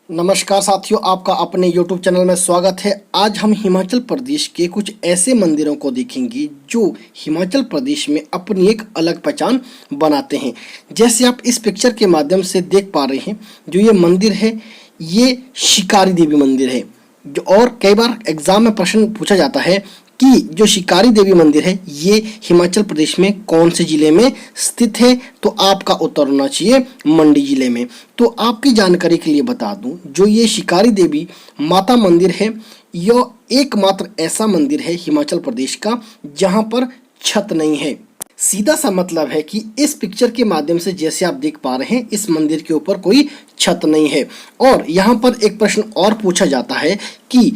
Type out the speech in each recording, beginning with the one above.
नमस्कार साथियों, आपका अपने YouTube चैनल में स्वागत है। आज हम हिमाचल प्रदेश के कुछ ऐसे मंदिरों को देखेंगे जो हिमाचल प्रदेश में अपनी एक अलग पहचान बनाते हैं। जैसे आप इस पिक्चर के माध्यम से देख पा रहे हैं, जो ये मंदिर है ये शिकारी देवी मंदिर है। जो और कई बार एग्जाम में प्रश्न पूछा जाता है कि जो शिकारी देवी मंदिर है ये हिमाचल प्रदेश में कौन से जिले में स्थित है, तो आपका उत्तर होना चाहिए मंडी जिले में। तो आपकी जानकारी के लिए बता दूं, जो ये शिकारी देवी माता मंदिर है यह एकमात्र ऐसा मंदिर है हिमाचल प्रदेश का जहां पर छत नहीं है। सीधा सा मतलब है कि इस पिक्चर के माध्यम से जैसे आप देख पा रहे हैं, इस मंदिर के ऊपर कोई छत नहीं है। और यहाँ पर एक प्रश्न और पूछा जाता है कि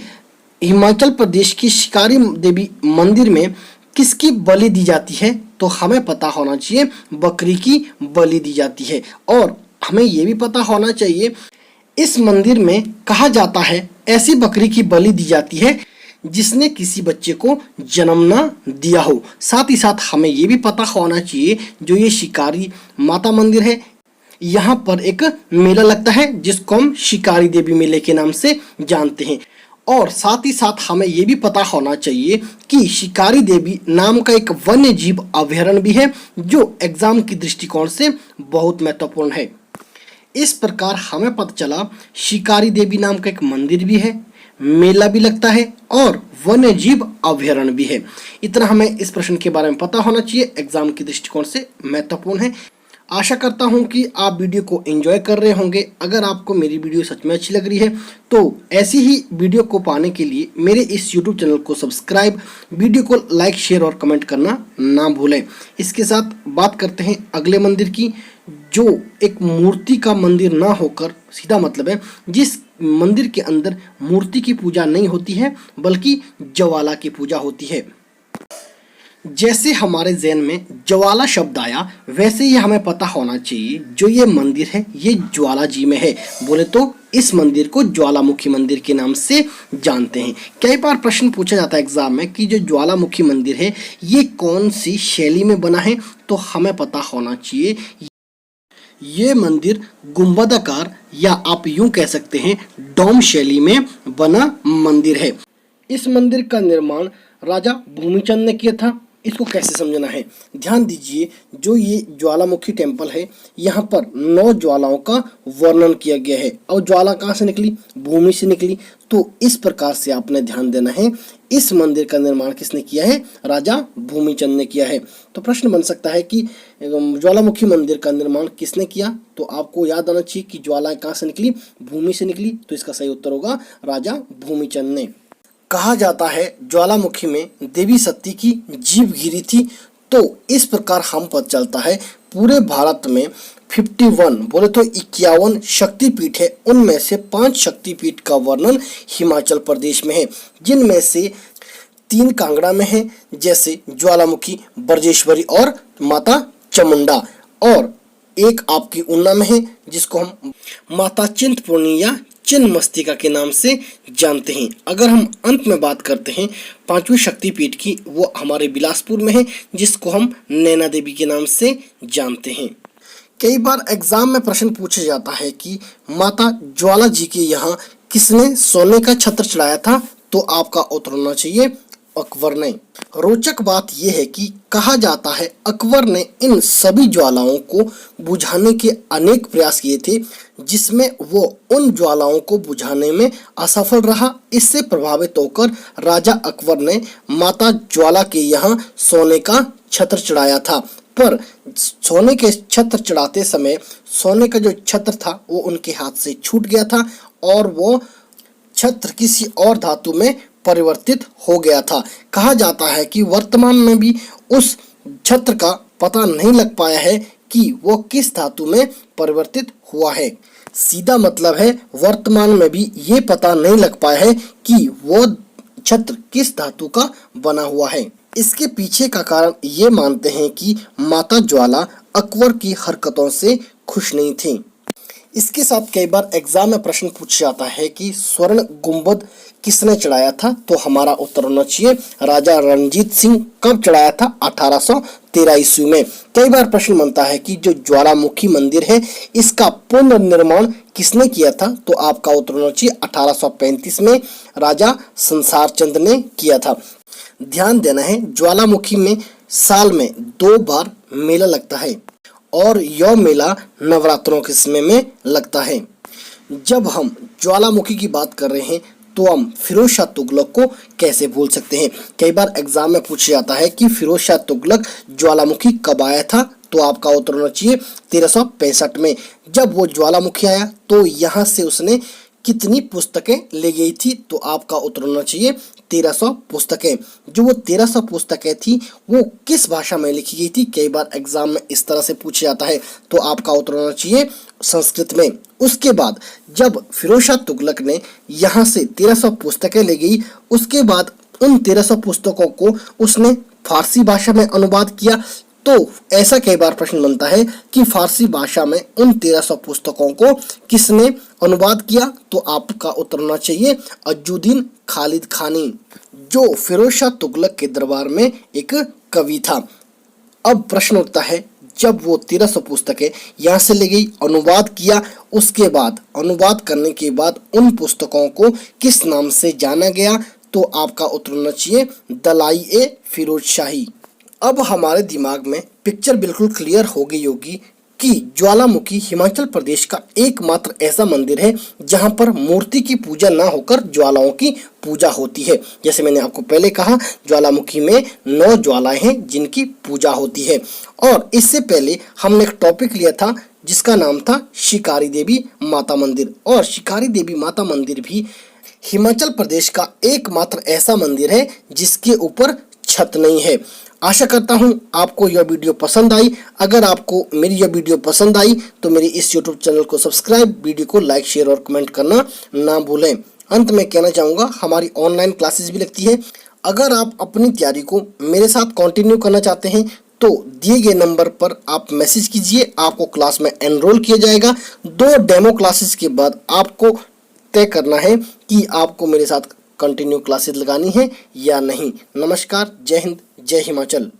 हिमाचल प्रदेश की शिकारी देवी मंदिर में किसकी बलि दी जाती है, तो हमें पता होना चाहिए बकरी की बलि दी जाती है। और हमें ये भी पता होना चाहिए इस मंदिर में कहा जाता है ऐसी बकरी की बलि दी जाती है जिसने किसी बच्चे को जन्म ना दिया हो। साथ ही साथ हमें ये भी पता होना चाहिए जो ये शिकारी माता मंदिर है यहाँ पर एक मेला लगता है जिसको हम शिकारी देवी मेले के नाम से जानते हैं। और साथ ही साथ हमें ये भी पता होना चाहिए कि शिकारी देवी नाम का एक वन्य जीव अभयारण्य भी है जो एग्जाम की दृष्टिकोण से बहुत महत्वपूर्ण है। इस प्रकार हमें पता चला शिकारी देवी नाम का एक मंदिर भी है, मेला भी लगता है और वन्य जीव अभयारण्य भी है। इतना हमें इस प्रश्न के बारे में पता होना चाहिए, एग्जाम की दृष्टिकोण से महत्वपूर्ण है। आशा करता हूं कि आप वीडियो को एंजॉय कर रहे होंगे। अगर आपको मेरी वीडियो सच में अच्छी लग रही है तो ऐसी ही वीडियो को पाने के लिए मेरे इस YouTube चैनल को सब्सक्राइब, वीडियो को लाइक, शेयर और कमेंट करना ना भूलें। इसके साथ बात करते हैं अगले मंदिर की, जो एक मूर्ति का मंदिर ना होकर सीधा मतलब है जिस मंदिर के अंदर मूर्ति की पूजा नहीं होती है बल्कि ज्वाला की पूजा होती है। जैसे हमारे ज़हन में ज्वाला शब्द आया वैसे ही हमें पता होना चाहिए जो ये मंदिर है ये ज्वाला जी में है। बोले तो इस मंदिर को ज्वालामुखी मंदिर के नाम से जानते हैं। कई बार प्रश्न पूछा जाता है एग्जाम में कि जो ज्वालामुखी मंदिर है ये कौन सी शैली में बना है, तो हमें पता होना चाहिए ये मंदिर गुंबदाकार या आप यूं कह सकते हैं डोम शैली में बना मंदिर है। इस मंदिर का निर्माण राजा भूमिचंद ने किया था। इसको कैसे समझना है, ध्यान दीजिए। जो ये ज्वालामुखी टेम्पल है यहाँ पर 9 ज्वालाओं का वर्णन किया गया है। और ज्वाला कहाँ से निकली, भूमि से निकली। तो इस प्रकार से आपने ध्यान देना है इस मंदिर का निर्माण किसने किया है, राजा भूमिचंद ने किया है। तो प्रश्न बन सकता है कि ज्वालामुखी मंदिर का निर्माण किसने किया, तो आपको याद आना चाहिए कि ज्वाला कहाँ से निकली, भूमि से निकली। तो इसका सही उत्तर होगा राजा भूमिचंद ने। कहा जाता है ज्वालामुखी में देवी सती की जीभ गिरी थी। तो इस प्रकार हम पता चलता है पूरे भारत में 51 बोले तो 51 शक्तिपीठ है, उनमें से 5 शक्तिपीठ का वर्णन हिमाचल प्रदेश में है, जिनमें से 3 कांगड़ा में है जैसे ज्वालामुखी, बर्जेश्वरी और माता चामुंडा, और एक आपकी ऊना में है जिसको हम माता चिंतपूर्णी या छिन्नमस्तिका के नाम से जानते हैं। अगर हम अंत में बात करते हैं 5वीं शक्तिपीठ की, वो हमारे बिलासपुर में है जिसको हम नैना देवी के नाम से जानते हैं। कई बार एग्जाम में प्रश्न पूछा जाता है कि माता ज्वाला जी के यहाँ किसने सोने का छत्र चढ़ाया था, तो आपका उत्तर होना चाहिए अकबर ने। रोचक बात यह है कि कहा जाता है अकबर ने इन सभी ज्वालाओं को बुझाने के अनेक प्रयास किए थे, जिसमें वो उन ज्वालाओं को बुझाने में असफल रहा। इससे प्रभावित होकर राजा अकबर ने माता ज्वाला के यहाँ सोने का छत्र चढ़ाया था। पर सोने के छत्र चढ़ाते समय सोने का जो छत्र था वो उनके हाथ से छूट गया था और वो छत्र किसी और धातु में परिवर्तित हो गया था। कहा जाता है कि वर्तमान में भी उस छत्र का पता नहीं लग पाया है कि वो किस धातु में परिवर्तित हुआ है। सीधा मतलब है वर्तमान में भी ये पता नहीं लग पाया है कि वो छत्र किस धातु का बना हुआ है। इसके पीछे का कारण ये मानते हैं कि माता ज्वाला अकबर की हरकतों से खुश नहीं थी। इसके साथ कई बार एग्जाम में प्रश्न पूछा जाता है कि स्वर्ण गुंबद किसने चढ़ाया था, तो हमारा उत्तर होना चाहिए राजा रणजीत सिंह। कब चढ़ाया था? 1813 ईस्वी में। कई बार प्रश्न बनता है कि जो ज्वालामुखी मंदिर है इसका पुनर्निर्माण किसने किया था, तो आपका उत्तर होना चाहिए 1835 में राजा संसार चंद ने किया था। ध्यान देना है, ज्वालामुखी में साल में 2 बार मेला लगता है और यह मेला नवरात्रों के समय में लगता है। जब हम ज्वालामुखी की बात कर रहे हैं तो हम फिरोज शाह तुगलक को कैसे भूल सकते हैं। कई बार एग्जाम में पूछा जाता है कि फिरोज शाह तुगलक ज्वालामुखी कब आया था, तो आपका उत्तर होना चाहिए 1365 में। जब वो ज्वालामुखी आया तो यहाँ से उसने कितनी पुस्तकें ले गई थी, तो आपका उत्तर होना चाहिए 1300 पुस्तकें। जो वो 1300 पुस्तकें थी वो किस भाषा में लिखी गई थी, कई बार एग्जाम में इस तरह से पूछा जाता है, तो आपका उत्तर होना चाहिए संस्कृत में। उसके बाद जब फिरोज शाह तुगलक ने यहाँ से 1300 पुस्तकें ले गई, उसके बाद उन 1300 पुस्तकों को उसने फारसी भाषा में अनुवाद किया। तो ऐसा कई बार प्रश्न बनता है कि फारसी भाषा में उन 1300 पुस्तकों को किसने अनुवाद किया, तो आपका उत्तर होना चाहिए अज्जुद्दीन खालिद खानी, जो फिरोज शाह तुगलक के दरबार में एक कवि था। अब प्रश्न उठता है, जब वो 1300 पुस्तकें यहाँ से ले गई, अनुवाद किया, उसके बाद अनुवाद करने के बाद उन पुस्तकों को किस नाम से जाना गया, तो आपका उत्तर होना चाहिए दलाई फिरोज शाही। अब हमारे दिमाग में पिक्चर बिल्कुल क्लियर हो गई होगी कि ज्वालामुखी हिमाचल प्रदेश का एकमात्र ऐसा मंदिर है जहां पर मूर्ति की पूजा ना होकर ज्वालाओं की पूजा होती है। जैसे मैंने आपको पहले कहा, ज्वालामुखी में 9 ज्वालाएं हैं जिनकी पूजा होती है। और इससे पहले हमने एक टॉपिक लिया था जिसका नाम था शिकारी देवी माता मंदिर, और शिकारी देवी माता मंदिर भी हिमाचल प्रदेश का एकमात्र ऐसा मंदिर है जिसके ऊपर छत नहीं है। आशा करता हूं आपको यह वीडियो पसंद आई। अगर आपको मेरी यह वीडियो पसंद आई तो मेरे इस यूट्यूब चैनल को सब्सक्राइब, वीडियो को लाइक, शेयर और कमेंट करना ना भूलें। अंत में कहना चाहूँगा, हमारी ऑनलाइन क्लासेस भी लगती है। अगर आप अपनी तैयारी को मेरे साथ कंटिन्यू करना चाहते हैं तो दिए गए नंबर पर आप मैसेज कीजिए, आपको क्लास में एनरोल किया जाएगा। 2 डेमो क्लासेस के बाद आपको तय करना है कि आपको मेरे साथ कंटिन्यू क्लासेस लगानी है या नहीं। नमस्कार, जय हिंद, जय हिमाचल।